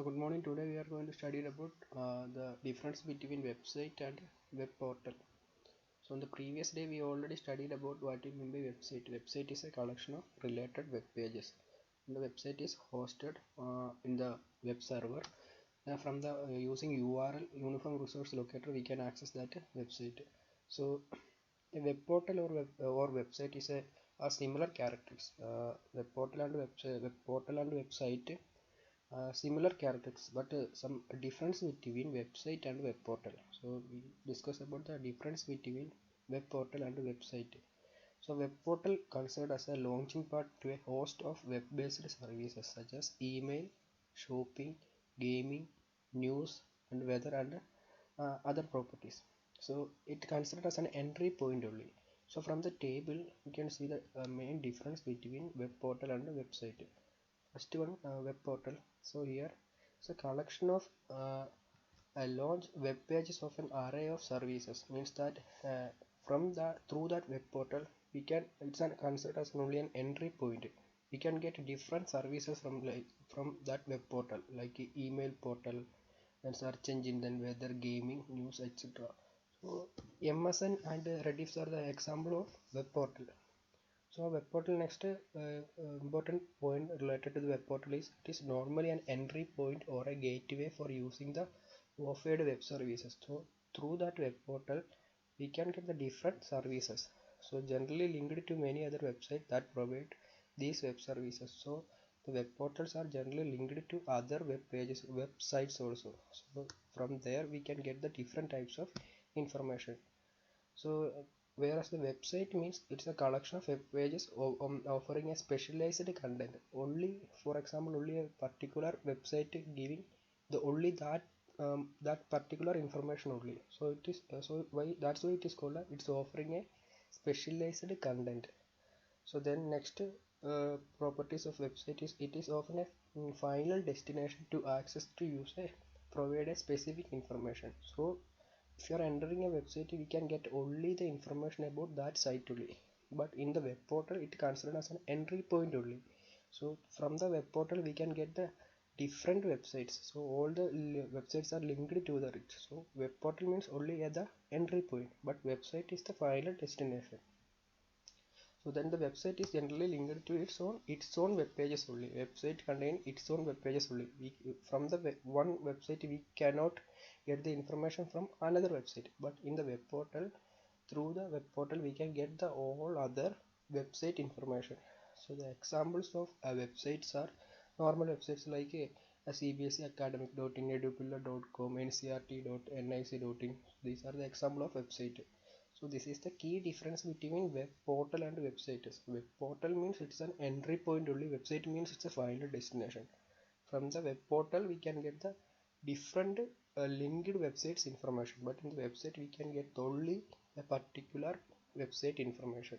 Good morning. Today we are going to study about the difference between website and web portal. So in the previous day we already studied about what we mean by website. Website is a collection of related web pages. And the website is hosted in the web server. From the using URL Uniform Resource Locator we can access that website. So a web portal or website is a similar characters. Web portal and website similar characters, but some difference between website and web portal. So we discuss about the difference between web portal and website. So web portal considered as a launching pad to a host of web-based services such as email, shopping, gaming, news, and weather and other properties. So it considered as an entry point only. So from the table you can see the main difference between web portal and website. First one, web portal. So here it's a collection of a launch web pages of an array of services. Means that from the through that web portal we can considered as only an entry point. We can get different services from that web portal, like email portal and search engine, then weather, gaming, news, etc. So MSN and Rediff are the example of web portal. So web portal next important point related to the web portal is it is normally an entry point or a gateway for using the offered web services. So through that web portal we can get the different services. So generally linked to many other websites that provide these web services. So the web portals are generally linked to other web pages, websites also. So from there we can get the different types of information. So whereas the website means it's a collection of web pages offering a specialized content. Only, for example, only a particular website giving the only that particular information only. So it is that's why it is called it's offering a specialized content. So then next properties of website is it is often a final destination to access to use a provide a specific information. So if you are entering a website we can get only the information about that site only, but in the web portal it considered as an entry point only. So from the web portal we can get the different websites, so all the websites are linked to the it. So web portal means only at the entry point, but website is the final destination. So then the website is generally linked to its own web pages only. Website contain its own web pages only. From the one website we cannot get the information from another website, but in the web portal, through the web portal we can get the all other website information. So the examples of websites are normal websites like CBSE academic.in, edupilla.com, ncrt.nic.in. These are the example of website. So this is the key difference between web portal and website. Web portal means it's an entry point only. Website means it's a final destination. From the web portal we can get the different linked websites information, but in the website we can get only a particular website information.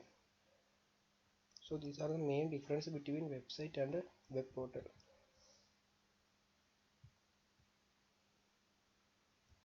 So these are the main difference between website and web portal.